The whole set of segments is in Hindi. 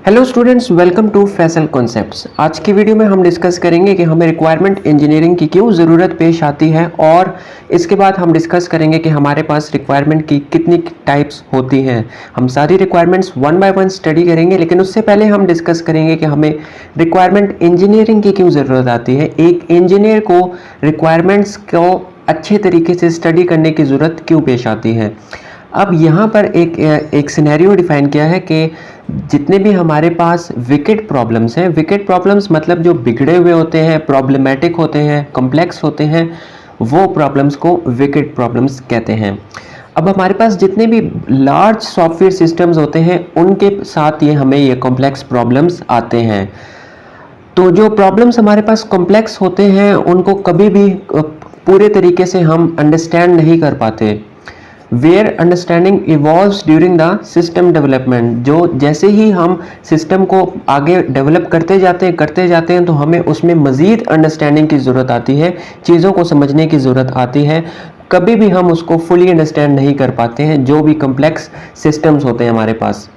Hello students, welcome to Faisal concepts. आज की वीडियो में हम डिस्कस करेंगे कि हमें रिक्वायरमेंट इंजीनियरिंग की क्यों ज़रूरत पेश आती है और इसके बाद हम डिस्कस करेंगे कि हमारे पास रिक्वायरमेंट की कितनी टाइप्स होती हैं। हम सारी requirements one by one study करेंगे, लेकिन उससे पहले हम डिस्कस करेंगे कि हमें रिक्वायरमेंट इंजीनियरिंग की क्यों ज़रूरत आती है। एक इंजीनियर को रिक्वायरमेंट्स को अच्छे तरीके से स्टडी करने की ज़रूरत क्यों पेश आती है। अब यहाँ पर एक सिनेरियो डिफाइन किया है कि जितने भी हमारे पास विकेट प्रॉब्लम्स हैं, विकेट प्रॉब्लम्स मतलब जो बिगड़े हुए होते हैं, प्रॉब्लमेटिक होते हैं, कॉम्प्लेक्स होते हैं, वो प्रॉब्लम्स को विकेट प्रॉब्लम्स कहते हैं। अब हमारे पास जितने भी लार्ज सॉफ्टवेयर सिस्टम्स होते हैं उनके साथ ये हमें ये कॉम्प्लेक्स प्रॉब्लम्स आते हैं। तो जो प्रॉब्लम्स हमारे पास कॉम्प्लेक्स होते हैं उनको कभी भी पूरे तरीके से हम अंडरस्टैंड नहीं कर पाते। Where understanding evolves during the system development, जो जैसे ही हम सिस्टम को आगे डेवलप करते जाते हैं तो हमें उसमें मज़ीद अंडरस्टैंडिंग की ज़रूरत आती है, चीज़ों को समझने की ज़रूरत आती है। कभी भी हम उसको फुली अंडरस्टैंड नहीं कर पाते हैं जो भी कम्प्लेक्स सिस्टम्स होते हैं हमारे पास।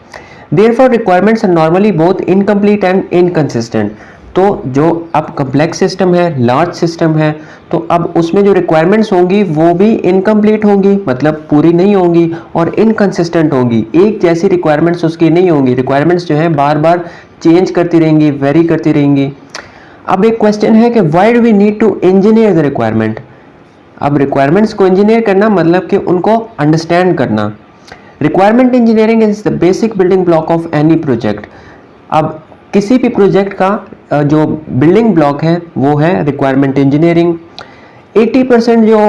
Therefore requirements are normally both incomplete and inconsistent. तो जो अब कम्प्लेक्स सिस्टम है, लार्ज सिस्टम है, तो अब उसमें जो रिक्वायरमेंट्स होंगी वो भी इनकम्प्लीट होंगी, मतलब पूरी नहीं होंगी, और इनकंसिस्टेंट होंगी। एक जैसी रिक्वायरमेंट्स उसकी नहीं होंगी। रिक्वायरमेंट्स जो है बार बार चेंज करती रहेंगी, वेरी करती रहेंगी। अब एक क्वेश्चन है कि why do we need to engineer the requirement. अब रिक्वायरमेंट्स को इंजीनियर करना मतलब कि उनको अंडरस्टैंड करना। Requirement engineering is the basic building block of any project. अब किसी भी प्रोजेक्ट का जो बिल्डिंग ब्लॉक है वो है रिक्वायरमेंट इंजीनियरिंग। 80% जो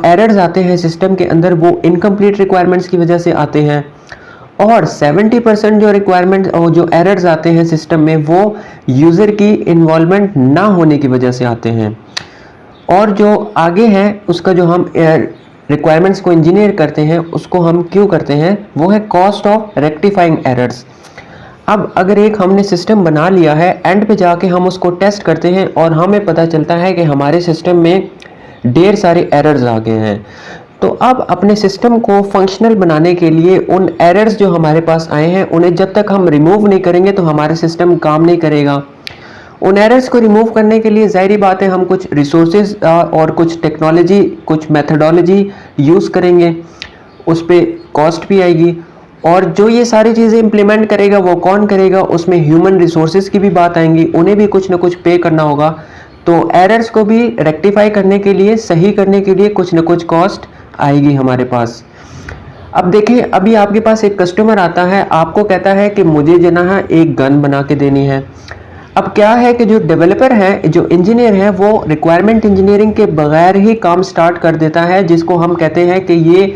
एरर्स आते हैं सिस्टम के अंदर वो इनकम्प्लीट रिक्वायरमेंट्स की वजह से आते हैं, और 70% जो रिक्वायरमेंट और जो एरर्स आते हैं सिस्टम में वो यूज़र की इन्वॉल्वमेंट ना होने की वजह से आते हैं। और जो आगे है उसका जो हम रिक्वायरमेंट्स को इंजीनियर करते हैं उसको हम क्यों करते हैं, वो है कॉस्ट ऑफ रेक्टिफाइंग एरर्स। अब अगर एक हमने सिस्टम बना लिया है, एंड पे जाके हम उसको टेस्ट करते हैं और हमें पता चलता है कि हमारे सिस्टम में ढेर सारे एरर्स आ गए हैं, तो अब अपने सिस्टम को फंक्शनल बनाने के लिए उन एरर्स जो हमारे पास आए हैं उन्हें जब तक हम रिमूव नहीं करेंगे तो हमारा सिस्टम काम नहीं करेगा। उन एरर्स को रिमूव करने के लिए ज़ाहिर बात है हम कुछ रिसोर्सेज और कुछ टेक्नोलॉजी, कुछ मेथडोलॉजी यूज़ करेंगे, उस पर कॉस्ट भी आएगी। और जो ये सारी चीज़ें इंप्लीमेंट करेगा वो कौन करेगा, उसमें ह्यूमन रिसोर्सेज की भी बात आएंगी, उन्हें भी कुछ ना कुछ पे करना होगा। तो एरर्स को भी रेक्टिफाई करने के लिए, सही करने के लिए कुछ ना कुछ कॉस्ट आएगी हमारे पास। अब देखें, अभी आपके पास एक कस्टमर आता है, आपको कहता है कि मुझे जो है एक गन बना के देनी है। अब क्या है कि जो डेवलपर है, जो इंजीनियर है, वो रिक्वायरमेंट इंजीनियरिंग के बगैर ही काम स्टार्ट कर देता है, जिसको हम कहते हैं कि ये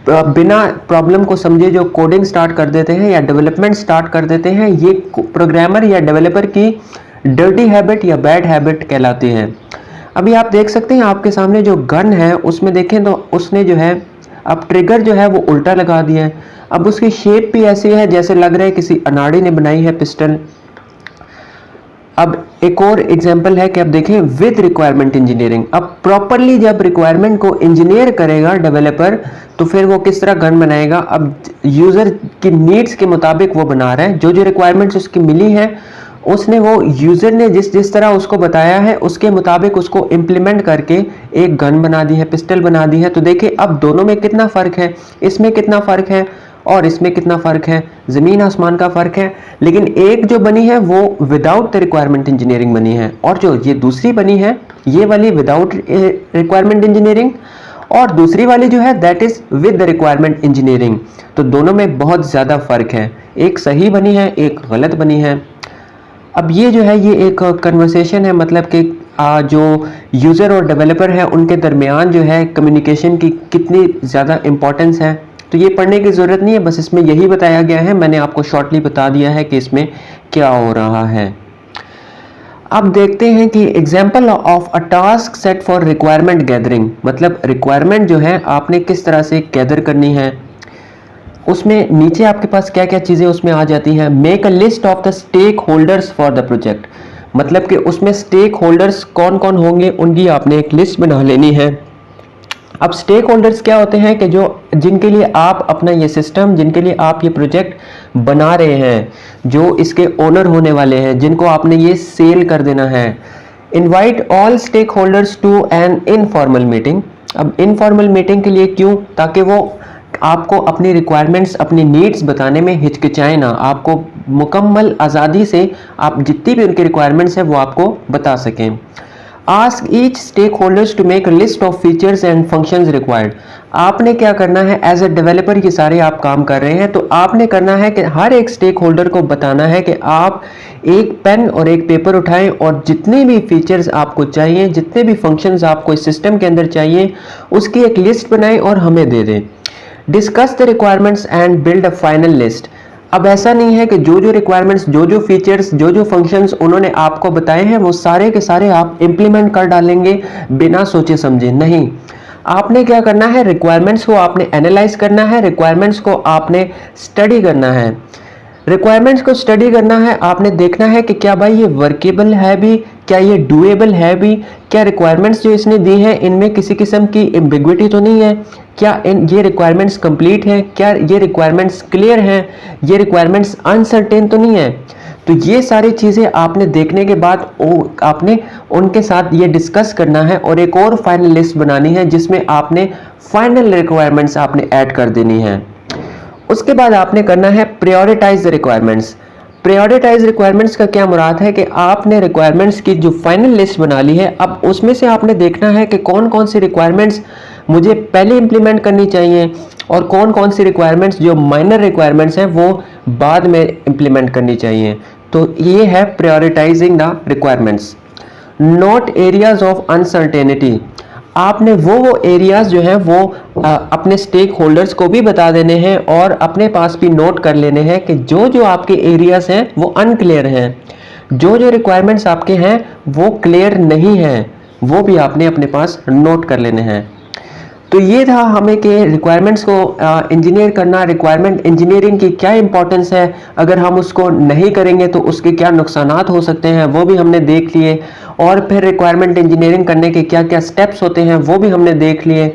बिना प्रॉब्लम को समझे जो कोडिंग स्टार्ट कर देते हैं या डेवलपमेंट स्टार्ट कर देते हैं, ये प्रोग्रामर या डेवलपर की डर्टी हैबिट या बैड हैबिट कहलाती है। अभी आप देख सकते हैं आपके सामने जो गन है उसमें देखें तो उसने जो है अब ट्रिगर जो है वो उल्टा लगा दिया है। अब उसकी शेप भी ऐसी है जैसे लग रहा है किसी अनाड़ी ने बनाई है पिस्टल। अब एक और एग्जांपल है कि अब देखें विद रिक्वायरमेंट इंजीनियरिंग, अब प्रॉपरली जब रिक्वायरमेंट को इंजीनियर करेगा डेवलपर तो फिर वो किस तरह गन बनाएगा। अब यूज़र की नीड्स के मुताबिक वो बना रहा है, जो जो रिक्वायरमेंट्स उसकी मिली हैं उसने वो यूज़र ने जिस तरह उसको बताया है उसके मुताबिक उसको इम्प्लीमेंट करके एक गन बना दी है, पिस्टल बना दी है। तो देखिए अब दोनों में कितना फ़र्क है, इसमें कितना फ़र्क है और इसमें कितना फ़र्क है, ज़मीन आसमान का फ़र्क है। लेकिन एक जो बनी है वो विदाउट द रिक्वायरमेंट इंजीनियरिंग बनी है, और जो ये दूसरी बनी है ये वाली विदाउट रिक्वायरमेंट इंजीनियरिंग, और दूसरी वाली जो है that is with the requirement engineering. तो दोनों में बहुत ज़्यादा फ़र्क है, एक सही बनी है, एक गलत बनी है। अब ये जो है ये एक कन्वर्सेशन है, मतलब कि जो यूज़र और डेवलपर है उनके दरमियान जो है कम्युनिकेशन की कितनी ज़्यादा इम्पोर्टेंस है। तो ये पढ़ने की ज़रूरत नहीं है, बस इसमें यही बताया गया है, मैंने आपको शॉर्टली बता दिया है कि इसमें क्या हो रहा है। अब देखते हैं कि example of a task set for requirement gathering, मतलब रिक्वायरमेंट जो है आपने किस तरह से गैदर करनी है। उसमें नीचे आपके पास क्या क्या चीज़ें उसमें आ जाती हैं। Make a list of the stakeholders for the project, मतलब कि उसमें स्टेक होल्डर्स कौन कौन होंगे उनकी आपने एक लिस्ट बना लेनी है। अब स्टेक होल्डर्स क्या होते हैं कि जो जिनके लिए आप अपना ये सिस्टम, जिनके लिए आप ये प्रोजेक्ट बना रहे हैं, जो इसके ओनर होने वाले हैं, जिनको आपने ये सेल कर देना है। Invite all stakeholders to an informal meeting. अब इनफॉर्मल मीटिंग के लिए क्यों? ताकि वो आपको अपनी रिक्वायरमेंट्स, अपनी नीड्स बताने में हिचकिचाएं ना, आपको मुकम्मल आज़ादी से आप जितनी भी उनकी रिक्वायरमेंट्स हैं वो आपको बता सकें। Ask each stakeholders to make a list of features and functions required. आपने क्या करना है, एज अ डेवलपर ये सारे आप काम कर रहे हैं, तो आपने करना है कि हर एक स्टेक होल्डर को बताना है कि आप एक पेन और एक पेपर उठाएं और जितने भी फीचर्स आपको चाहिए, जितने भी फंक्शंस आपको इस सिस्टम के अंदर चाहिए, उसकी एक लिस्ट बनाएं और हमें दे दें। Discuss the requirements and build a final list. अब ऐसा नहीं है कि जो जो रिक्वायरमेंट्स, जो जो फीचर्स, जो जो फंक्शंस उन्होंने आपको बताए हैं वो सारे के सारे आप इंप्लीमेंट कर डालेंगे बिना सोचे समझे। नहीं, आपने क्या करना है, रिक्वायरमेंट्स को आपने एनालाइज करना है, रिक्वायरमेंट्स को आपने स्टडी करना है। रिक्वायरमेंट्स को स्टडी करना है, आपने देखना है कि क्या भाई ये वर्केबल है भी, क्या ये डूएबल है भी, क्या रिक्वायरमेंट्स जो इसने दी है इनमें किसी किस्म की एम्बिग्विटी तो नहीं है, क्या ये रिक्वायरमेंट्स कंप्लीट है, क्या ये रिक्वायरमेंट्स क्लियर हैं, ये रिक्वायरमेंट्स अनसर्टेन तो नहीं है। तो ये सारी चीज़ें आपने देखने के बाद आपने उनके साथ ये डिस्कस करना है और एक और फाइनल लिस्ट बनानी है जिसमें आपने फाइनल रिक्वायरमेंट्स आपने ऐड कर देनी है। उसके बाद आपने करना है prioritise the requirements. Prioritise requirements का क्या मुराद है कि आपने रिक्वायरमेंट्स की जो फाइनल लिस्ट बना ली है, अब उसमें से आपने देखना है कि कौन कौन सी रिक्वायरमेंट्स मुझे पहले इंप्लीमेंट करनी चाहिए और कौन कौन सी रिक्वायरमेंट्स जो माइनर रिक्वायरमेंट्स हैं वो बाद में इंप्लीमेंट करनी चाहिए। तो ये है prioritising the requirements. Note areas of uncertainty. आपने वो एरियाज जो हैं वो अपने स्टेक होल्डर्स को भी बता देने हैं और अपने पास भी नोट कर लेने हैं कि जो जो आपके एरियाज हैं वो अनक्लियर हैं, जो जो रिक्वायरमेंट्स आपके हैं वो क्लियर नहीं हैं, वो भी आपने अपने पास नोट कर लेने हैं। तो ये था हमें कि रिक्वायरमेंट्स को इंजीनियर करना, रिक्वायरमेंट इंजीनियरिंग की क्या इंपॉर्टेंस है, अगर हम उसको नहीं करेंगे तो उसके क्या नुकसानात हो सकते हैं वो भी हमने देख लिए, और फिर रिक्वायरमेंट इंजीनियरिंग करने के क्या क्या स्टेप्स होते हैं वो भी हमने देख लिए।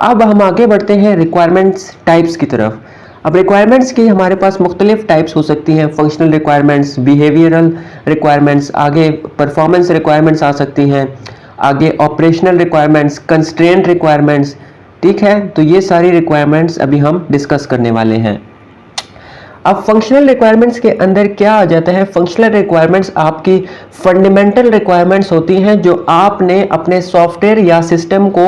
अब हम आगे बढ़ते हैं रिक्वायरमेंट्स टाइप्स की तरफ। अब रिक्वायरमेंट्स की हमारे पास मुख्तलिफ टाइप्स हो सकती हैं, फंक्शनल रिक्वायरमेंट्स, बिहेवियरल रिक्वायरमेंट्स, आगे परफॉर्मेंस रिक्वायरमेंट्स आ सकती हैं, आगे ऑपरेशनल रिक्वायरमेंट्स, कंस्ट्रेंट रिक्वायरमेंट्स। ठीक है, तो ये सारी रिक्वायरमेंट्स अभी हम डिस्कस करने वाले हैं। अब फंक्शनल रिक्वायरमेंट्स के अंदर क्या आ जाता है, फंक्शनल रिक्वायरमेंट्स आपकी फंडामेंटल रिक्वायरमेंट्स होती हैं जो आपने अपने सॉफ्टवेयर या सिस्टम को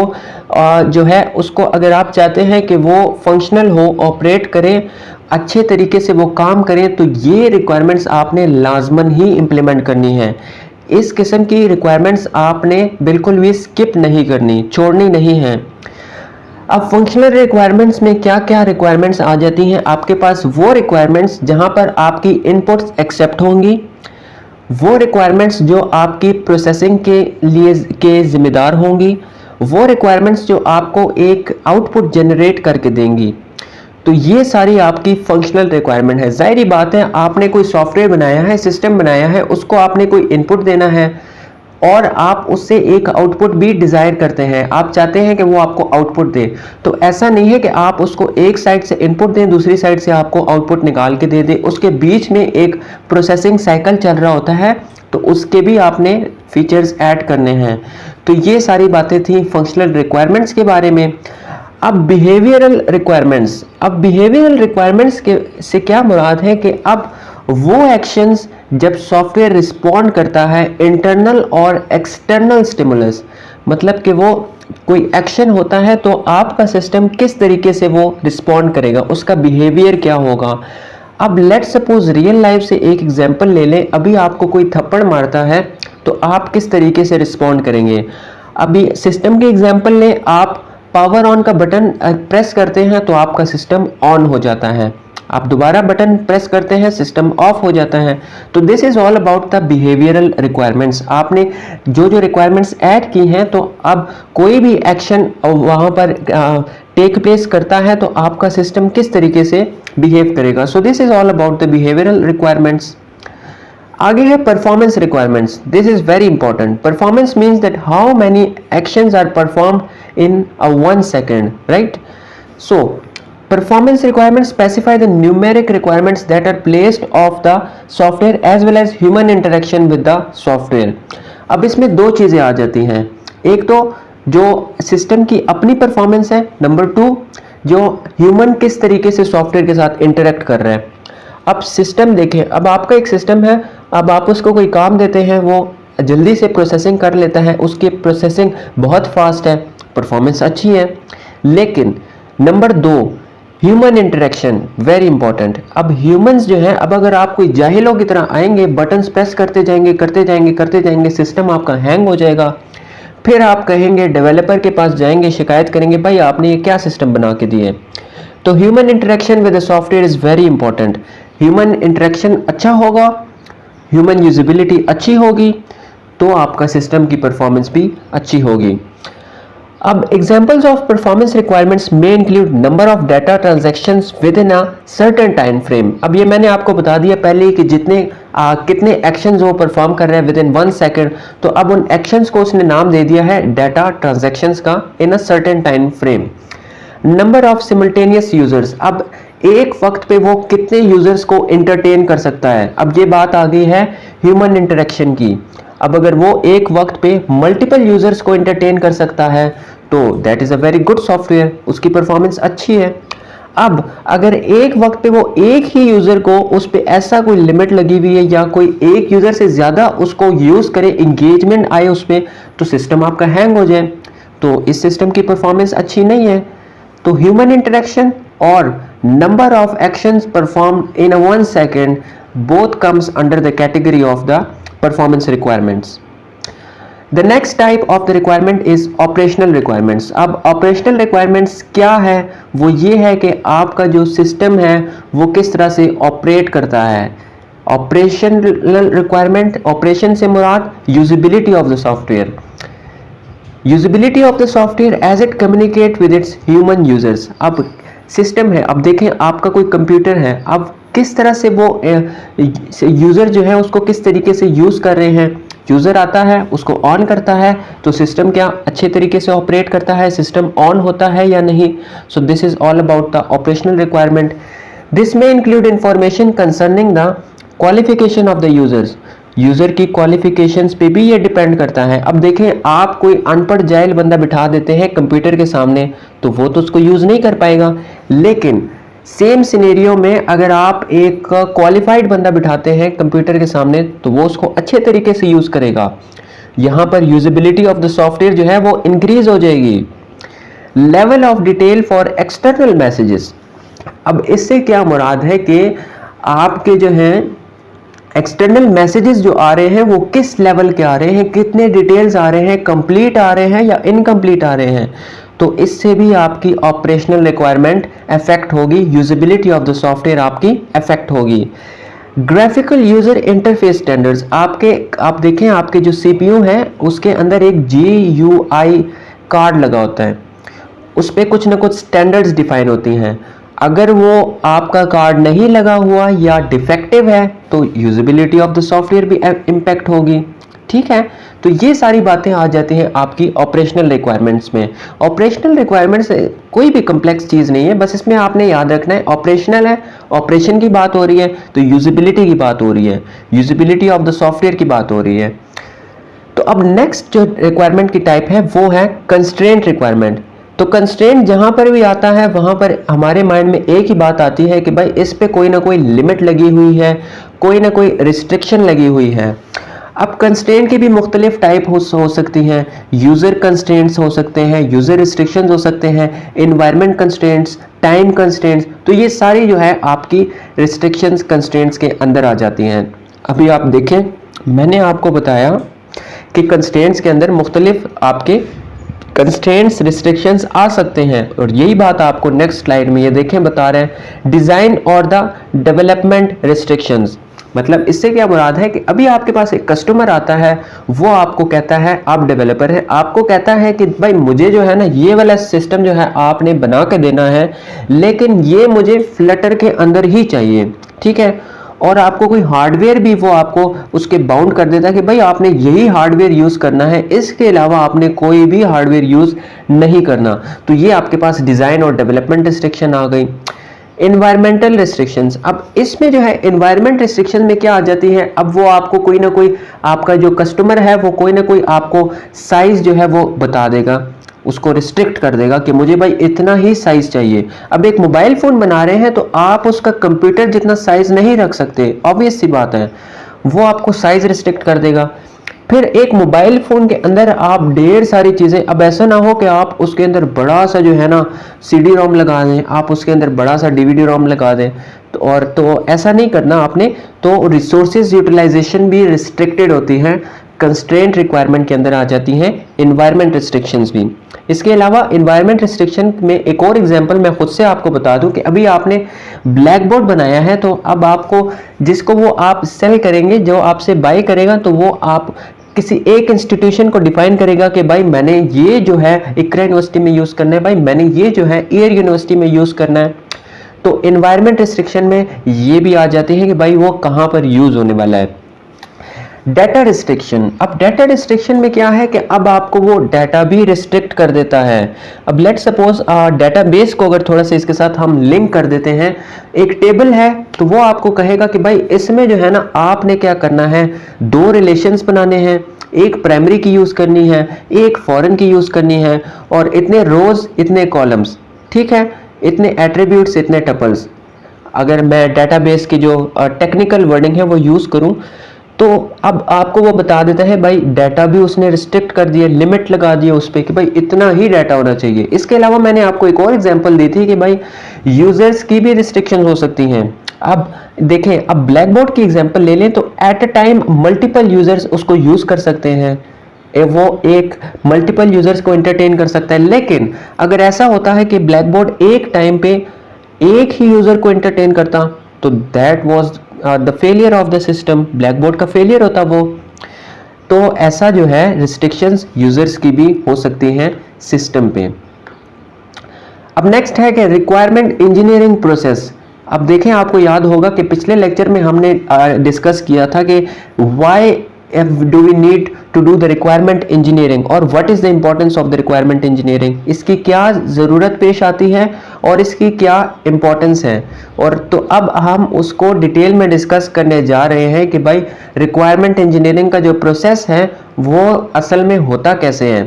जो है उसको अगर आप चाहते हैं कि वो फंक्शनल हो, ऑपरेट करें, अच्छे तरीके से वो काम करें, तो ये रिक्वायरमेंट्स आपने लाजमन ही इम्प्लीमेंट करनी है। इस किस्म की रिक्वायरमेंट्स आपने बिल्कुल भी स्किप नहीं करनी, छोड़नी नहीं है। अब फंक्शनल रिक्वायरमेंट्स में क्या क्या रिक्वायरमेंट्स आ जाती हैं, आपके पास वो रिक्वायरमेंट्स जहां पर आपकी इनपुट्स एक्सेप्ट होंगी, वो रिक्वायरमेंट्स जो आपकी प्रोसेसिंग के लिए के जिम्मेदार होंगी, वो रिक्वायरमेंट्स जो आपको एक आउटपुट जनरेट करके देंगी। तो ये सारी आपकी फंक्शनल रिक्वायरमेंट है। जाहिर बात है, आपने कोई सॉफ्टवेयर बनाया है, सिस्टम बनाया है, उसको आपने कोई इनपुट देना है और आप उससे एक आउटपुट भी डिज़ायर करते हैं, आप चाहते हैं कि वो आपको आउटपुट दे। तो ऐसा नहीं है कि आप उसको एक साइड से इनपुट दें, दूसरी साइड से आपको आउटपुट निकाल के दे दे, उसके बीच में एक प्रोसेसिंग साइकिल चल रहा होता है, तो उसके भी आपने फीचर्स ऐड करने हैं। तो ये सारी बातें थी फंक्शनल रिक्वायरमेंट्स के बारे में। अब बिहेवियरल रिक्वायरमेंट्स, अब बिहेवियरल रिक्वायरमेंट्स के से क्या मुराद है कि अब वो एक्शंस जब सॉफ्टवेयर रिस्पॉन्ड करता है इंटरनल और एक्सटर्नल स्टिमुलस, मतलब कि वो कोई एक्शन होता है तो आपका सिस्टम किस तरीके से वो रिस्पॉन्ड करेगा, उसका बिहेवियर क्या होगा। अब लेट सपोज रियल लाइफ से एक एग्जांपल ले लें, अभी आपको कोई थप्पड़ मारता है तो आप किस तरीके से रिस्पॉन्ड करेंगे। अभी सिस्टम के एग्जांपल लें, आप पावर ऑन का बटन प्रेस करते हैं तो आपका सिस्टम ऑन हो जाता है, आप दोबारा बटन प्रेस करते हैं सिस्टम ऑफ हो जाता है। तो this is all about the behavioural requirements. आपने जो जो रिक्वायरमेंट्स ऐड की हैं, तो अब कोई भी एक्शन वहाँ पर टेक प्लेस करता है तो आपका सिस्टम किस तरीके से बिहेव करेगा। So this is all about the behavioural requirements. आगे है performance requirements. This is very important. Performance means that how many actions are performed in a 1 second, right? So performance requirements specify the numeric requirements that are placed of the software as well as human interaction with the software. अब इसमें दो चीज़ें आ जाती हैं, एक तो जो सिस्टम की अपनी परफॉर्मेंस है, नंबर टू जो ह्यूमन किस तरीके से सॉफ्टवेयर के साथ इंटरेक्ट कर रहा है। अब सिस्टम देखें, अब आपका एक सिस्टम है, अब आप उसको कोई काम देते हैं, वो जल्दी से प्रोसेसिंग कर लेता है, उसकी प्रोसेसिंग बहुत फास्ट है, परफॉर्मेंस अच्छी है। लेकिन नंबर दो, ह्यूमन इंटरेक्शन वेरी इंपॉर्टेंट। अब ह्यूमंस जो है, अब अगर आप कोई जाहिलों की तरह आएंगे, बटन्स प्रेस करते जाएंगे करते जाएंगे करते जाएंगे, सिस्टम आपका हैंग हो जाएगा। फिर आप कहेंगे, डेवलपर के पास जाएंगे, शिकायत करेंगे, भाई आपने ये क्या सिस्टम बना के दिए। तो human interaction with the software is very important. Human interaction अच्छा होगा, ह्यूमन यूजिबिलिटी अच्छी होगी, तो आपका सिस्टम की परफॉर्मेंस भी अच्छी होगी। अब एग्जांपल्स ऑफ परफॉर्मेंस रिक्वायरमेंट्स में include number of data transactions with in a certain time frame. अब ये मैंने आपको बता दिया पहले ही कि कितने एक्शंस वो परफॉर्म कर रहे हैं विद इन 1 सेकेंड, तो अब उन एक्शंस को उसने नाम दे दिया है डाटा ट्रांजैक्शंस का in a certain time frame. Number of simultaneous users, अब एक वक्त पे वो कितने यूजर्स को एंटरटेन कर सकता है। अब ये बात आ गई है ह्यूमन इंटरेक्शन की। अब अगर वो एक वक्त पे मल्टीपल यूजर्स को एंटरटेन कर सकता है तो that is a very good software, उसकी परफॉर्मेंस अच्छी है। अब अगर एक वक्त पे वो एक ही यूजर को, उस पे ऐसा कोई लिमिट लगी हुई है या कोई एक यूजर से ज्यादा उसको यूज करे, इंगेजमेंट आए उस पे, तो सिस्टम आपका हैंग हो जाए, तो इस सिस्टम की परफॉर्मेंस अच्छी नहीं है। तो ह्यूमन इंटरेक्शन और number of actions performed in a 1 second both comes under the category of the performance requirements. The next type of the requirement is operational requirements. अब operational requirements क्या है, वो ये है कि आपका जो सिस्टम है वो किस तरह से ऑपरेट करता है। ऑपरेशनल रिक्वायरमेंट, ऑपरेशन से मुराद usability of the software, usability of the software as it communicate with its human users. अब सिस्टम है, अब देखें आपका कोई कंप्यूटर है, अब किस तरह से वो यूज़र जो है उसको किस तरीके से यूज़ कर रहे हैं। यूज़र आता है, उसको ऑन करता है, तो सिस्टम क्या अच्छे तरीके से ऑपरेट करता है, सिस्टम ऑन होता है या नहीं। So this is all about the operational requirement. This में include information concerning the qualification of the users. User की क्वालिफिकेशंस पे भी ये डिपेंड करता है। अब देखें, आप कोई अनपढ़ जाहिल बंदा बिठा देते हैं कंप्यूटर के सामने, तो वो तो उसको यूज़ नहीं कर पाएगा। लेकिन सेम सिनेरियो में अगर आप एक क्वालिफाइड बंदा बिठाते हैं कंप्यूटर के सामने, तो वो उसको अच्छे तरीके से यूज़ करेगा। यहाँ पर यूजिबिलिटी ऑफ द सॉफ्टवेयर जो है वो इंक्रीज हो जाएगी। Level of detail for external messages, अब इससे क्या मुराद है कि आपके जो हैं एक्सटर्नल मैसेजेस जो आ रहे हैं वो किस लेवल के आ रहे हैं, कितने डिटेल्स आ रहे हैं, कंप्लीट आ रहे हैं या इनकम्प्लीट आ रहे हैं, तो इससे भी आपकी ऑपरेशनल रिक्वायरमेंट अफेक्ट होगी, यूजिबिलिटी ऑफ द सॉफ्टवेयर आपकी अफेक्ट होगी। ग्राफिकल यूजर इंटरफेस स्टैंडर्ड्स, आप देखें आपके जो सीपीयू है उसके अंदर एक GUI कार्ड लगा होता है, उस पर कुछ ना कुछ स्टैंडर्ड्स डिफाइन होती हैं। अगर वो आपका कार्ड नहीं लगा हुआ या डिफेक्टिव है तो यूजिबिलिटी ऑफ द सॉफ्टवेयर भी इम्पैक्ट होगी। ठीक है, तो ये सारी बातें आ जाती हैं आपकी ऑपरेशनल रिक्वायरमेंट्स में। ऑपरेशनल रिक्वायरमेंट्स कोई भी कम्प्लेक्स चीज़ नहीं है, बस इसमें आपने याद रखना है ऑपरेशनल है, ऑपरेशन की बात हो रही है, तो यूजिबिलिटी की बात हो रही है, यूजिबिलिटी ऑफ द सॉफ्टवेयर की बात हो रही है। तो अब नेक्स्ट जो रिक्वायरमेंट की टाइप है वो है कंस्ट्रेंट रिक्वायरमेंट। तो कंस्ट्रेंट जहां पर भी आता है वहां पर हमारे माइंड में एक ही बात आती है कि भाई इस पे कोई ना कोई लिमिट लगी हुई है, कोई ना कोई रिस्ट्रिक्शन लगी हुई है। अब कंस्ट्रेंट की भी मुख्तलिफ टाइप हो सकती हैं। यूज़र कंस्ट्रेंट्स हो सकते हैं, यूज़र रिस्ट्रिक्शंस हो सकते हैं, इन्वायरमेंट कंस्ट्रेंट्स, टाइम कंस्ट्रेंट्स, तो ये सारी जो है आपकी रिस्ट्रिक्शंस कंस्ट्रेंट्स के अंदर आ जाती हैं। अभी आप देखें, मैंने आपको बताया कि कंस्ट्रेंट्स के अंदर मुख्तलिफ आपके कंस्ट्रेंट्स रिस्ट्रिक्शंस आ सकते हैं, और यही बात आपको नेक्स्ट स्लाइड में ये देखें बता रहे हैं, डिज़ाइन और द डेवलपमेंट रिस्ट्रिक्शंस। मतलब इससे क्या मुराद है कि अभी आपके पास एक कस्टमर आता है, वो आपको कहता है, आप डेवलपर हैं, आपको कहता है कि भाई मुझे जो है ना ये वाला सिस्टम जो है आपने बना के देना है, लेकिन ये मुझे फ्लटर के अंदर ही चाहिए। ठीक है, और आपको कोई हार्डवेयर भी वो आपको उसके बाउंड कर देता है कि भाई आपने यही हार्डवेयर यूज़ करना है, इसके अलावा आपने कोई भी हार्डवेयर यूज़ नहीं करना। तो ये आपके पास डिज़ाइन और डेवलपमेंट रिस्ट्रिक्शन आ गई। इन्वायरमेंटल रिस्ट्रिक्शंस, अब इसमें जो है इन्वायरमेंट रिस्ट्रिक्शन में क्या आ जाती है, अब वो आपको कोई ना कोई, आपका जो कस्टमर है वो कोई ना कोई आपको साइज जो है वो बता देगा, उसको रिस्ट्रिक्ट कर देगा कि मुझे भाई इतना ही साइज चाहिए। अब एक मोबाइल फोन बना रहे हैं तो आप उसका कंप्यूटर जितना साइज नहीं रख सकते, ऑब्वियस सी बात है, वो आपको साइज रिस्ट्रिक्ट कर देगा। फिर एक मोबाइल फोन के अंदर आप ढेर सारी चीजें, अब ऐसा ना हो कि आप उसके अंदर बड़ा सा जो है ना CD रोम लगा दें, आप उसके अंदर बड़ा सा DVD रोम लगा दें, तो ऐसा नहीं करना आपने। तो रिसोर्सेज यूटिलाइजेशन भी रिस्ट्रिक्टेड होती है, कंस्ट्रेंट रिक्वायरमेंट के अंदर आ जाती हैं इन्वायरमेंट रिस्ट्रिक्शंस भी। इसके अलावा इन्वायरमेंट रिस्ट्रिक्शन में एक और एग्जांपल मैं खुद से आपको बता दूं कि अभी आपने ब्लैक बोर्ड बनाया है, तो अब आपको जिसको वो आप सेल करेंगे, जो आपसे बाय करेगा, तो वो आप किसी एक इंस्टीट्यूशन को डिफाइन करेगा कि भाई मैंने ये जो है इकरा यूनिवर्सिटी में यूज करना है, भाई मैंने ये जो है एयर यूनिवर्सिटी में यूज करना है। तो इन्वायरमेंट रिस्ट्रिक्शन में ये भी आ जाती है कि भाई वो कहां पर यूज होने वाला है। डाटा रिस्ट्रिक्शन, अब डाटा रिस्ट्रिक्शन में क्या है कि अब आपको वो डाटा भी रिस्ट्रिक्ट कर देता है। अब लेट सपोज डाटाबेस को अगर थोड़ा सा इसके साथ हम लिंक कर देते हैं, एक टेबल है तो वो आपको कहेगा कि भाई इसमें जो है ना आपने क्या करना है, दो रिलेशंस बनाने हैं, एक प्राइमरी की यूज करनी है, एक फॉरेन की यूज करनी है, और इतने रोज इतने कॉलम्स, ठीक है, इतने एट्रीब्यूट्स इतने टपल्स। अगर मैं डाटाबेस की जो टेक्निकल वर्डिंग है वो यूज करूं, तो अब आपको वो बता देता है भाई डाटा भी उसने रिस्ट्रिक्ट कर दिया, लिमिट लगा दिया उस पर कि भाई इतना ही डाटा होना चाहिए। इसके अलावा मैंने आपको एक और एग्जांपल दी थी कि भाई यूजर्स की भी रिस्ट्रिक्शन हो सकती हैं। अब देखें, अब ब्लैक बोर्ड की एग्जांपल ले लें तो at a time multiple users उसको यूज कर सकते हैं, वो एक मल्टीपल यूजर्स को एंटरटेन कर सकता है। लेकिन अगर ऐसा होता है कि ब्लैक बोर्ड एक टाइम पे एक ही यूजर को एंटरटेन करता, तो that was the failure of the system, black board का फेलियर होता वो। तो ऐसा जो है रिस्ट्रिक्शंस यूजर्स की भी हो सकती हैं सिस्टम पे। अब नेक्स्ट है कि रिक्वायरमेंट इंजीनियरिंग प्रोसेस। अब देखें, आपको याद होगा कि पिछले लेक्चर में हमने डिस्कस किया था कि why do we need to do the requirement engineering और what is the importance of the requirement engineering, इसकी क्या ज़रूरत पेश आती है और इसकी क्या इम्पोर्टेंस है। और तो अब हम उसको डिटेल में डिस्कस करने जा रहे हैं कि भाई रिक्वायरमेंट इंजीनियरिंग का जो प्रोसेस है वो असल में होता कैसे है।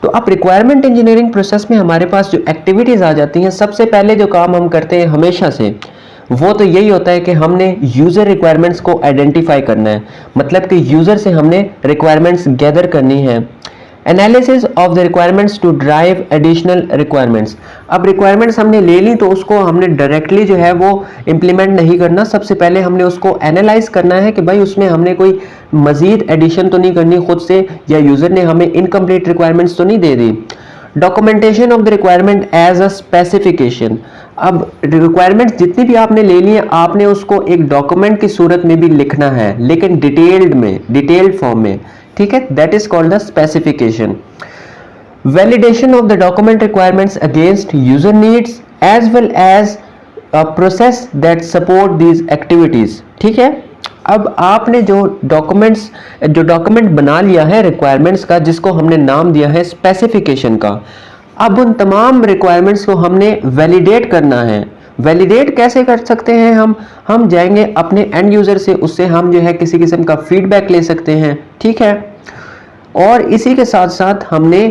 तो अब रिक्वायरमेंट इंजीनियरिंग प्रोसेस में हमारे पास जो एक्टिविटीज़ आ जाती हैं, सबसे पहले जो काम हम करते हैं हमेशा से वो तो यही होता है कि हमने यूजर रिक्वायरमेंट्स को आइडेंटिफाई करना है, मतलब कि यूजर से हमने रिक्वायरमेंट्स गैदर करनी है। Analysis of the requirements to drive additional requirements. अब रिक्वायरमेंट्स हमने ले ली तो उसको हमने डायरेक्टली जो है वो इम्प्लीमेंट नहीं करना, सबसे पहले हमने उसको एनालाइज करना है कि भाई उसमें हमने कोई मजीद एडिशन तो नहीं करनी खुद से, या यूजर ने हमें इनकम्प्लीट रिक्वायरमेंट्स तो नहीं दे दी। Documentation of the requirement as a specification. अब रिक्वायरमेंट्स जितनी भी आपने ले ली है, आपने उसको एक डॉक्यूमेंट की सूरत में भी लिखना है, लेकिन डिटेल्ड में, डिटेल्ड फॉर्म में, ठीक है, that is called the specification. Validation of the document requirements against user needs as well as a process that support these activities, ठीक है। अब आपने जो डॉक्यूमेंट बना लिया है रिक्वायरमेंट्स का, जिसको हमने नाम दिया है स्पेसिफिकेशन का, अब उन तमाम रिक्वायरमेंट्स को हमने वैलिडेट करना है। वैलिडेट कैसे कर सकते हैं हम जाएंगे अपने एंड यूजर से, उससे हम जो है किसी किस्म का फीडबैक ले सकते हैं, ठीक है। और इसी के साथ साथ हमने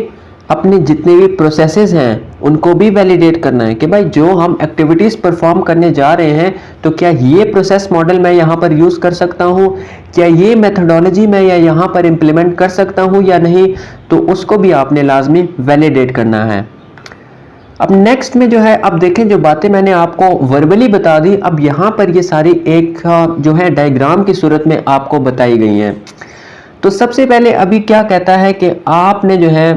अपने जितने भी प्रोसेसेस हैं उनको भी वैलिडेट करना है कि भाई जो हम एक्टिविटीज़ परफॉर्म करने जा रहे हैं, तो क्या ये प्रोसेस मॉडल मैं यहाँ पर यूज़ कर सकता हूँ, क्या ये मेथडोलॉजी मैं यहाँ पर इम्प्लीमेंट कर सकता हूँ या नहीं, तो उसको भी आपने लाजमी वैलिडेट करना है। अब नेक्स्ट में जो है, अब देखें जो बातें मैंने आपको वर्बली बता दी, अब यहाँ पर ये सारी एक जो है डायग्राम की सूरत में आपको बताई गई हैं। तो सबसे पहले अभी क्या कहता है कि आपने जो है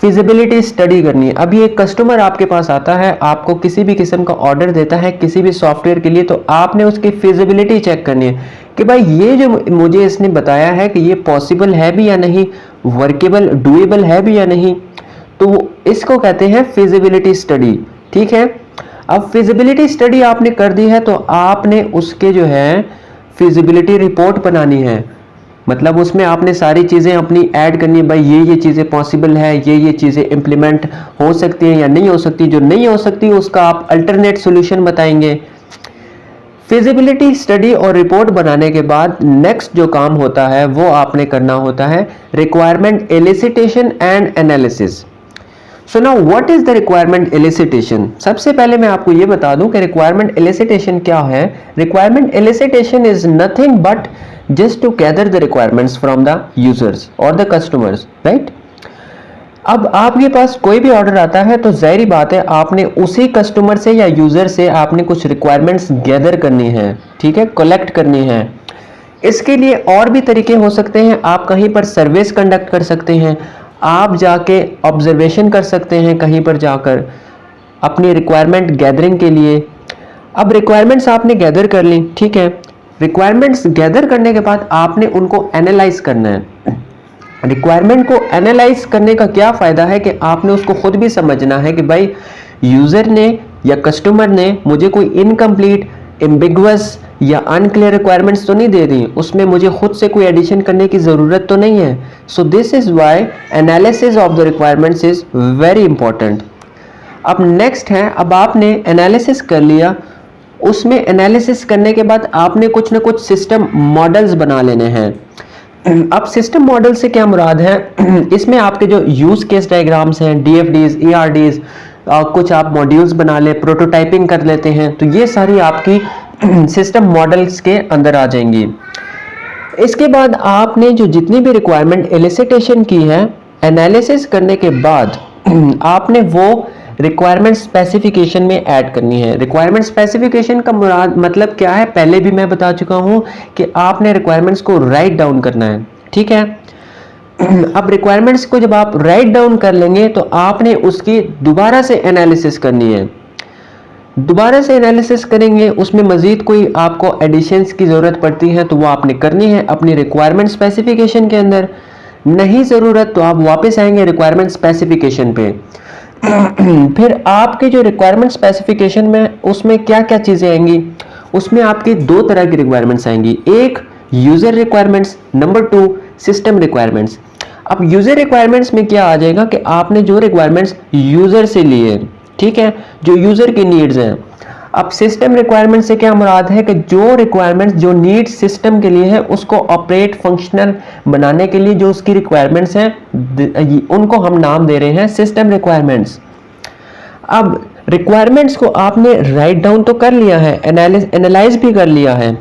फिजिबिलिटी स्टडी करनी है। अभी एक कस्टमर आपके पास आता है, आपको किसी भी किस्म का ऑर्डर देता है किसी भी सॉफ्टवेयर के लिए, तो आपने उसकी फिजिबिलिटी चेक करनी है कि भाई ये जो मुझे इसने बताया है कि ये पॉसिबल है भी या नहीं, वर्केबल डूएबल है भी या नहीं, तो इसको कहते हैं फिजिबिलिटी स्टडी, ठीक है। अब फिजिबिलिटी स्टडी आपने कर दी है तो आपने उसके जो है फिजिबिलिटी रिपोर्ट बनानी है, मतलब उसमें आपने सारी चीज़ें अपनी ऐड करनी है, भाई ये चीज़ें पॉसिबल है, ये चीज़ें इम्प्लीमेंट हो सकती हैं या नहीं हो सकती, जो नहीं हो सकती उसका आप अल्टरनेट सॉल्यूशन बताएंगे। फिजिबिलिटी स्टडी और रिपोर्ट बनाने के बाद नेक्स्ट जो काम होता है वो आपने करना होता है requirement elicitation and analysis. So now what is the requirement elicitation. सबसे पहले मैं आपको ये बता दूं कि रिक्वायरमेंट एलिसिटेशन क्या है। Requirement elicitation is nothing but just to gather the requirements from the users और द कस्टमर्स, राइट। अब आपके पास कोई भी ऑर्डर आता है तो जाहिर बात है आपने उसी कस्टमर से या यूजर से आपने कुछ रिक्वायरमेंट्स गैदर करनी है, ठीक है, कलेक्ट करनी है। इसके लिए और भी तरीके हो सकते हैं। आप कहीं पर सर्विस कंडक्ट कर सकते हैं, आप जाके ऑब्जर्वेशन कर सकते हैं कहीं पर जाकर अपनी रिक्वायरमेंट गैदरिंग के लिए। अब रिक्वायरमेंट्स आपने गैदर कर ली, ठीक है। रिक्वायरमेंट्स गैदर करने के बाद आपने उनको एनालाइज करना है। रिक्वायरमेंट को एनालाइज करने का क्या फ़ायदा है कि आपने उसको खुद भी समझना है कि भाई यूज़र ने या कस्टमर ने मुझे कोई इनकम्प्लीट, एम्बिगुअस या अनक्लियर रिक्वायरमेंट्स तो नहीं दे दी, उसमें मुझे खुद से कोई एडिशन करने की ज़रूरत तो नहीं है। सो this is why analysis of the requirements is very important. अब नेक्स्ट है, अब आपने एनालिसिस कर लिया, उसमें एनालिसिस करने के बाद आपने कुछ ना कुछ सिस्टम मॉडल्स बना लेने हैं। अब सिस्टम मॉडल से क्या मुराद है, इसमें आपके जो यूज केस डायग्राम्स हैं, डीएफडीज, ईआरडीज, कुछ आप मॉड्यूल्स बना ले, प्रोटोटाइपिंग कर लेते हैं, तो ये सारी आपकी सिस्टम मॉडल्स के अंदर आ जाएंगी। इसके बाद आपने जो जितनी भी रिक्वायरमेंट एलिसिटेशन की है, एनालिसिस करने के बाद आपने वो रिक्वायरमेंट स्पेसिफिकेशन में ऐड करनी है। रिक्वायरमेंट स्पेसिफिकेशन का मुराद मतलब क्या है, पहले भी मैं बता चुका हूं कि आपने रिक्वायरमेंट्स को राइट डाउन करना है, ठीक है। अब रिक्वायरमेंट्स को जब आप राइट डाउन कर लेंगे तो आपने उसकी दोबारा से एनालिसिस करनी है। दोबारा से एनालिसिस करेंगे, उसमें मजीद कोई आपको एडिशंस की ज़रूरत पड़ती है तो वो आपने करनी है अपनी रिक्वायरमेंट स्पेसिफिकेशन के अंदर। नहीं ज़रूरत तो आप वापस आएंगे रिक्वायरमेंट स्पेसिफिकेशन पे। फिर आपके जो रिक्वायरमेंट स्पेसिफिकेशन में उसमें क्या क्या चीज़ें आएंगी, उसमें आपकी दो तरह की रिक्वायरमेंट्स आएंगी, एक user requirements, number 2 system requirements. अब यूज़र रिक्वायरमेंट्स में क्या आ जाएगा कि आपने जो रिक्वायरमेंट्स यूज़र से लिए, ठीक है, जो यूज़र की नीड्स हैं। अब सिस्टम रिक्वायरमेंट से क्या मुराद है कि जो रिक्वायरमेंट्स जो नीड सिस्टम के लिए है उसको ऑपरेट फंक्शनल बनाने के लिए जो उसकी रिक्वायरमेंट्स हैं उनको हम नाम दे रहे हैं सिस्टम रिक्वायरमेंट्स। अब रिक्वायरमेंट्स को आपने राइट डाउन तो कर लिया है, एनालाइज भी कर लिया है।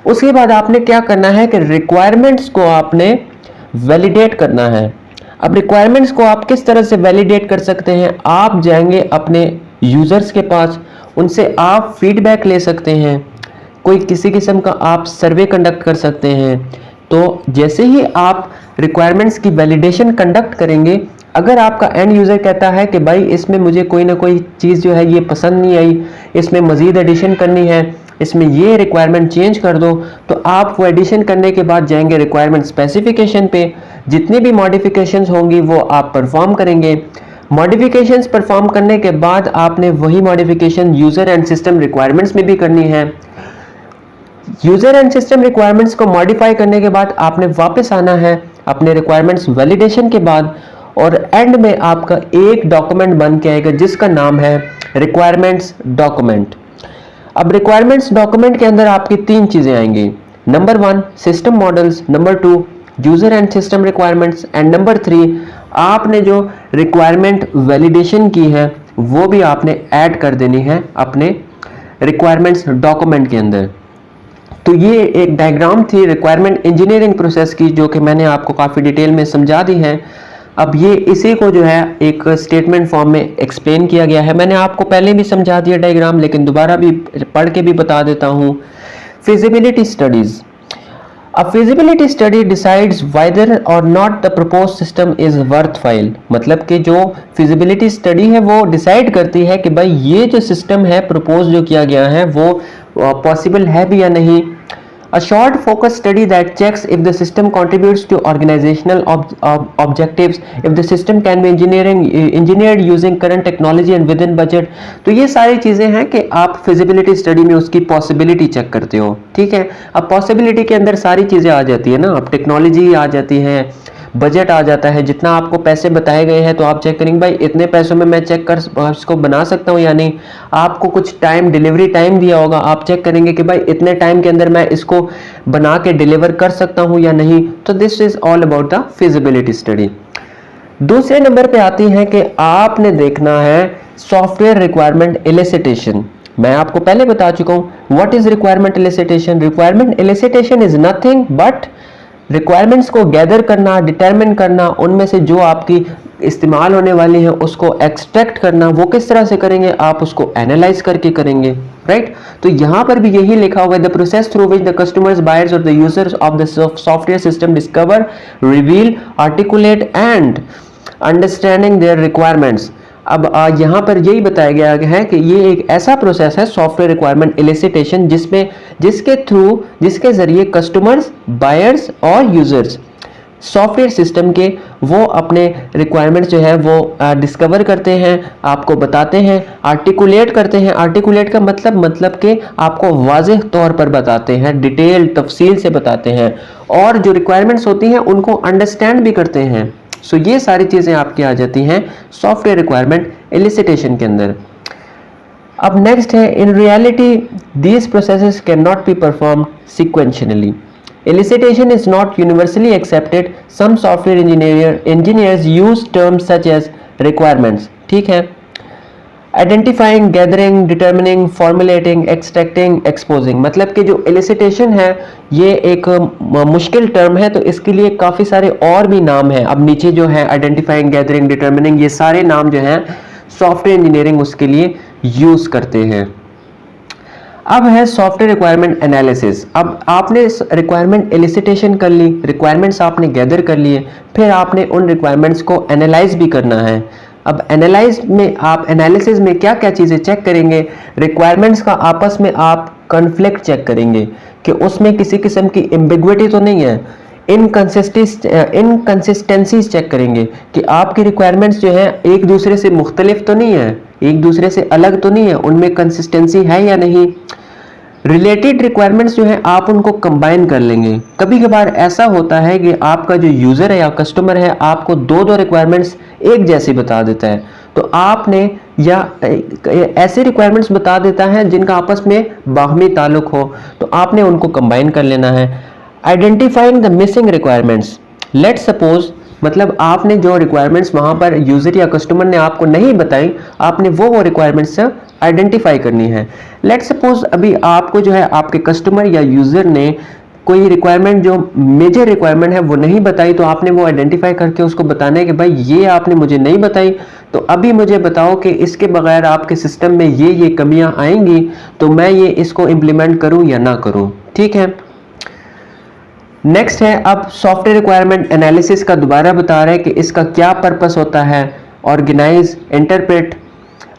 उसके बाद आपने क्या करना है कि रिक्वायरमेंट्स को आपने वैलिडेट करना है। अब रिक्वायरमेंट्स को आप किस तरह से वैलिडेट कर सकते हैं, आप जाएंगे अपने यूजर्स के पास, उनसे आप फीडबैक ले सकते हैं, कोई किसी किस्म का आप सर्वे कंडक्ट कर सकते हैं। तो जैसे ही आप रिक्वायरमेंट्स की वैलिडेशन कंडक्ट करेंगे, अगर आपका एंड यूज़र कहता है कि भाई इसमें मुझे कोई ना कोई चीज़ जो है ये पसंद नहीं आई, इसमें मज़ीद एडिशन करनी है, इसमें ये रिक्वायरमेंट चेंज कर दो, तो आप वो एडिशन करने के बाद जाएंगे रिक्वायरमेंट स्पेसिफिकेशन पे, जितनी भी मॉडिफिकेशंस होंगी वो आप परफॉर्म करेंगे। मॉडिफिकेशंस परफॉर्म करने के बाद आपने वही modification user and system requirements में भी करनी है। यूज़र एंड सिस्टम रिक्वायरमेंट्स को मॉडिफाई करने के बाद आपने वापस आना है अपने रिक्वायरमेंट्स वैलिडेशन के बाद, और एंड में आपका एक डॉक्यूमेंट बन के आएगा जिसका नाम है रिक्वायरमेंट्स डॉक्यूमेंट। अब रिक्वायरमेंट्स डॉक्यूमेंट के अंदर आपकी तीन चीज़ें आएंगी, number 1 system models, number 2 user and system requirements, and number 3 आपने जो रिक्वायरमेंट वैलिडेशन की है वो भी आपने ऐड कर देनी है अपने रिक्वायरमेंट्स डॉक्यूमेंट के अंदर। तो ये एक डायग्राम थी रिक्वायरमेंट इंजीनियरिंग प्रोसेस की जो कि मैंने आपको काफ़ी डिटेल में समझा दी है। अब ये इसी को जो है एक स्टेटमेंट फॉर्म में एक्सप्लेन किया गया है। मैंने आपको पहले भी समझा दिया डायग्राम, लेकिन दोबारा भी पढ़ के भी बता देता हूँ। Feasibility studies. A feasibility study decides whether or not the proposed system is worthwhile। मतलब कि जो feasibility study है वो डिसाइड करती है कि भाई ये जो सिस्टम है प्रपोज जो किया गया है वो पॉसिबल है भी या नहीं। A short focus study that checks if the system contributes to organizational objectives, if the system can be engineered using current technology and within budget। तो ये सारी चीज़ें हैं कि आप फिजिबिलिटी स्टडी में उसकी पॉसिबिलिटी चेक करते हो, ठीक है। अब पॉसिबिलिटी के अंदर सारी चीज़ें आ जाती है ना, अब टेक्नोलॉजी आ जाती है, बजट आ जाता है, जितना आपको पैसे बताए गए हैं तो आप चेक करेंगे भाई इतने पैसों में मैं चेक कर इसको बना सकता हूँ या नहीं। आपको कुछ टाइम, डिलीवरी टाइम दिया होगा, आप चेक करेंगे कि भाई इतने टाइम के अंदर मैं इसको बना के डिलीवर कर सकता हूँ या नहीं। तो this is all about the feasibility study. दूसरे नंबर पे आती है कि आपने देखना है सॉफ्टवेयर रिक्वायरमेंट एलिसिटेशन। मैं आपको पहले बता चुका हूँ what is requirement elicitation. Requirement elicitation is nothing but requirements को गैदर करना, डिटरमिन करना, उनमें से जो आपकी इस्तेमाल होने वाली है उसको एक्सट्रैक्ट करना। वो किस तरह से करेंगे, आप उसको एनालाइज करके करेंगे, राइट। तो यहाँ पर भी यही लिखा हुआ है, the process through which the customers, buyers और the users of the software system discover, reveal, articulate and understanding their requirements. अब यहाँ पर यही बताया गया है कि ये एक ऐसा प्रोसेस है सॉफ्टवेयर रिक्वायरमेंट एलिसिटेशन जिसके जरिए कस्टमर्स, बायर्स और यूजर्स सॉफ्टवेयर सिस्टम के वो अपने रिक्वायरमेंट्स जो है वो डिस्कवर करते हैं, आपको बताते हैं, आर्टिकुलेट करते हैं। आर्टिकुलेट का मतलब कि आपको वाज़ेह तौर पर बताते हैं, डिटेल तफसील से बताते हैं, और जो रिक्वायरमेंट्स होती हैं उनको अंडरस्टैंड भी करते हैं। सो ये सारी चीज़ें आपकी आ जाती हैं सॉफ्टवेयर रिक्वायरमेंट एलिसिटेशन के अंदर। अब नेक्स्ट है, in reality these processes can not be perform sequentially. Elicitation is not universally accepted. Some software engineers use terms such as requirements, ठीक है, identifying, gathering, determining, formulating, extracting, exposing. मतलब कि जो एलिसिटेशन है ये एक मुश्किल टर्म है, तो इसके लिए काफ़ी सारे और भी नाम हैं। अब नीचे जो है आइडेंटिफाइंग, गैदरिंग, डिटर्मिनिंग, ये सारे नाम जो हैं सॉफ्टवेयर इंजीनियरिंग उसके लिए यूज़ करते हैं। अब है सॉफ्टवेयर रिक्वायरमेंट एनालिसिस। अब आपने रिक्वायरमेंट एलिसिटेशन कर ली, रिक्वायरमेंट्स आपने गैदर कर लिए, फिर आपने उन रिक्वायरमेंट्स को एनालाइज भी करना है। अब एनालाइज में आप एनालिसिस में क्या क्या चीज़ें चेक करेंगे, रिक्वायरमेंट्स का आपस में आप कन्फ्लिक्ट चेक करेंगे कि उसमें किसी किस्म की एम्बिग्विटी तो नहीं है, इनकंसिस्टेंसीज चेक करेंगे कि आपकी रिक्वायरमेंट्स जो है एक दूसरे से मुख्तलिफ तो नहीं है, एक दूसरे से अलग तो नहीं है, उनमें कंसिस्टेंसी है या नहीं। रिलेटेड रिक्वायरमेंट्स जो है आप उनको कंबाइन कर लेंगे। कभी कभार ऐसा होता है कि आपका जो यूज़र है या कस्टमर है आपको दो रिक्वायरमेंट्स एक जैसी बता देता है, तो आपने या ऐसे रिक्वायरमेंट्स बता देता है जिनका आपस में बाहमी ताल्लुक हो, तो आपने उनको कंबाइन कर लेना है। Identifying the missing requirements. Let's suppose, मतलब आपने जो रिक्वायरमेंट्स वहाँ पर यूज़र या कस्टमर ने आपको नहीं बताई, आपने वो रिक्वायरमेंट्स आइडेंटिफाई करनी है। लेट्स सपोज अभी आपको जो है आपके कस्टमर या यूज़र ने कोई रिक्वायरमेंट जो मेजर रिक्वायरमेंट है वो नहीं बताई, तो आपने वो आइडेंटिफाई करके उसको बताना है कि भाई ये आपने मुझे नहीं बताई, तो अभी मुझे बताओ कि इसके बगैर आपके सिस्टम में ये कमियां आएंगी, तो मैं ये इसको इम्प्लीमेंट करूं या ना करूं, ठीक है। नेक्स्ट है, अब सॉफ्टवेयर रिक्वायरमेंट एनालिसिस का दोबारा बता रहा है कि इसका क्या पर्पस होता है। Organise, interpret,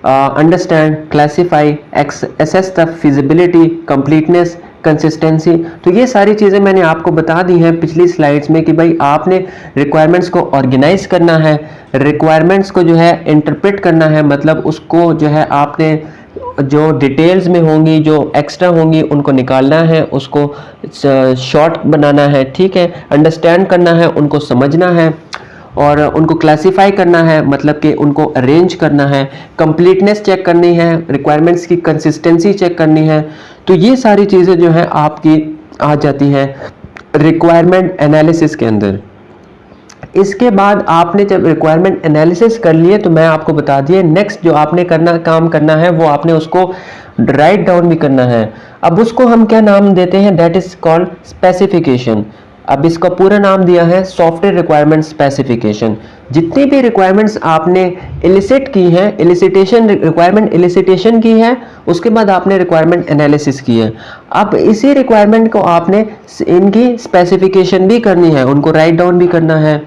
understand, classify, assess the feasibility, completeness, consistency. तो ये सारी चीज़ें मैंने आपको बता दी हैं पिछली स्लाइड्स में कि भाई आपने रिक्वायरमेंट्स को ऑर्गेनाइज करना है, रिक्वायरमेंट्स को जो है इंटरप्रेट करना है, मतलब उसको जो है आपने जो डिटेल्स में होंगी, जो एक्स्ट्रा होंगी, उनको निकालना है, उसको शॉर्ट बनाना है, ठीक है। अंडरस्टैंड करना है, उनको समझना है, और उनको क्लासीफाई करना है, मतलब कि उनको अरेंज करना है, कंप्लीटनेस चेक करनी है, रिक्वायरमेंट्स की कंसिस्टेंसी चेक करनी है। तो ये सारी चीज़ें जो हैं आपकी आ जाती हैं रिक्वायरमेंट एनालिसिस के अंदर। इसके बाद आपने जब रिक्वायरमेंट एनालिसिस कर लिए, तो मैं आपको बता दिया नेक्स्ट जो आपने काम करना है वो आपने उसको राइट डाउन भी करना है। अब उसको हम क्या नाम देते हैं, दैट इज कॉल्ड स्पेसिफिकेशन। अब इसका पूरा नाम दिया है सॉफ्टवेयर रिक्वायरमेंट स्पेसिफिकेशन। जितनी भी रिक्वायरमेंट्स आपने एलिसिट की हैं, रिक्वायरमेंट एलिसिटेशन की है, उसके बाद आपने रिक्वायरमेंट एनालिसिस की है, अब इसी रिक्वायरमेंट को आपने इनकी स्पेसिफिकेशन भी करनी है, उनको राइट डाउन भी करना है।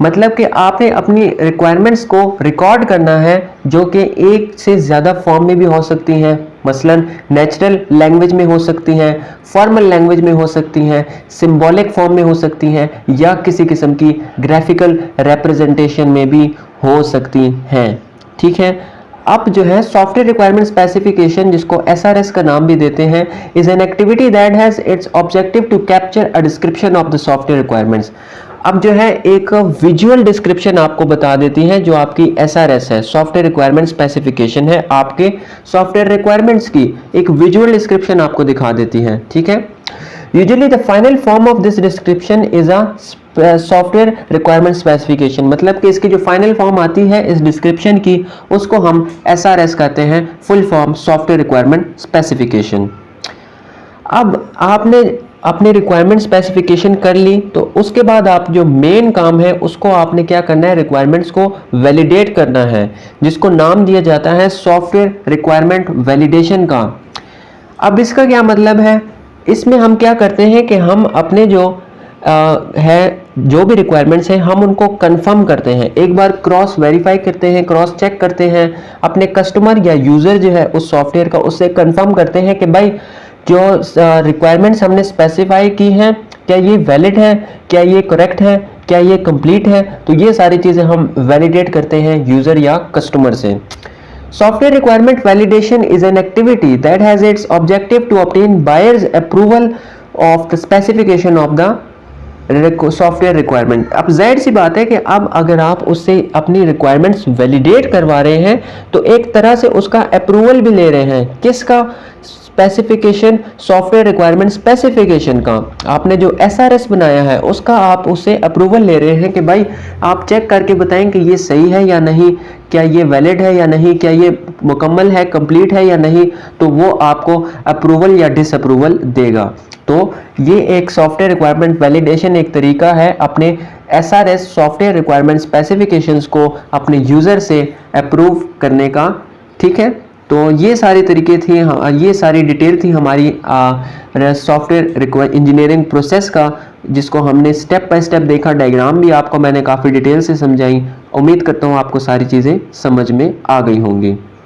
मतलब कि आपने अपनी रिक्वायरमेंट्स को रिकॉर्ड करना है, जो कि एक से ज़्यादा फॉर्म में भी हो सकती हैं। मसलन नेचुरल लैंग्वेज में हो सकती हैं, फॉर्मल लैंग्वेज में हो सकती हैं, सिंबॉलिक फॉर्म में हो सकती हैं, या किसी किस्म की ग्राफिकल रिप्रेजेंटेशन में भी हो सकती हैं। ठीक है। अब जो है सॉफ्टवेयर रिक्वायरमेंट स्पेसिफिकेशन, जिसको एसआरएस का नाम भी देते हैं, is an activity that has its objective to capture a description of the software requirements. अब जो है एक विजुअल डिस्क्रिप्शन आपको बता देती है, जो आपकी एसआरएस है, सॉफ्टवेयर रिक्वायरमेंट स्पेसिफिकेशन है, आपके सॉफ्टवेयर रिक्वायरमेंट्स की एक विजुअल डिस्क्रिप्शन आपको दिखा देती है। ठीक है। Usually the final form of this description is a software requirement specification, मतलब कि इसकी जो फाइनल फॉर्म आती है इस डिस्क्रिप्शन की, उसको हम एसआरएस कहते हैं, full form software requirement specification. अब आपने अपनी रिक्वायरमेंट स्पेसिफिकेशन कर ली, तो उसके बाद आप जो मेन काम है उसको आपने क्या करना है, रिक्वायरमेंट्स को वैलिडेट करना है, जिसको नाम दिया जाता है सॉफ्टवेयर रिक्वायरमेंट वैलिडेशन का। अब इसका क्या मतलब है, इसमें हम क्या करते हैं कि हम अपने जो जो भी रिक्वायरमेंट्स हैं हम उनको कंफर्म करते हैं, एक बार क्रॉस वेरीफाई करते हैं, क्रॉस चेक करते हैं, अपने कस्टमर या यूज़र जो है उस सॉफ्टवेयर का, उससे कंफर्म करते हैं कि भाई जो रिक्वायरमेंट्स हमने स्पेसिफाई की हैं क्या ये वैलिड है, क्या ये करेक्ट है, क्या ये कंप्लीट है। तो ये सारी चीज़ें हम वैलिडेट करते हैं यूज़र या कस्टमर से। Software requirement validation is an activity that has its objective to obtain buyer's approval of the specification of the software requirement. अब जाहिर सी बात है कि अब अगर आप उससे अपनी रिक्वायरमेंट्स वैलिडेट करवा रहे हैं तो एक तरह से उसका अप्रूवल भी ले रहे हैं। किसका? स्पेसिफिकेशन, सॉफ्टवेयर रिक्वायरमेंट स्पेसिफिकेशन का। आपने जो एसआरएस बनाया है उसका आप उससे अप्रूवल ले रहे हैं कि भाई आप चेक करके बताएं कि ये सही है या नहीं, क्या ये वैलिड है या नहीं, क्या ये मुकम्मल है, कंप्लीट है या नहीं, तो वो आपको अप्रूवल या डिसअप्रूवल देगा। तो ये एक सॉफ्टवेयर रिक्वायरमेंट वैलिडेशन एक तरीका है अपने एसआरएस सॉफ्टवेयर रिक्वायरमेंट स्पेसिफिकेशंस को अपने यूज़र से अप्रूव करने का। ठीक है। तो ये सारे तरीके थे, ये सारी डिटेल थी हमारी सॉफ्टवेयर इंजीनियरिंग प्रोसेस का, जिसको हमने स्टेप बाय स्टेप देखा। डायग्राम भी आपको मैंने काफ़ी डिटेल से समझाई। उम्मीद करता हूँ आपको सारी चीज़ें समझ में आ गई होंगी।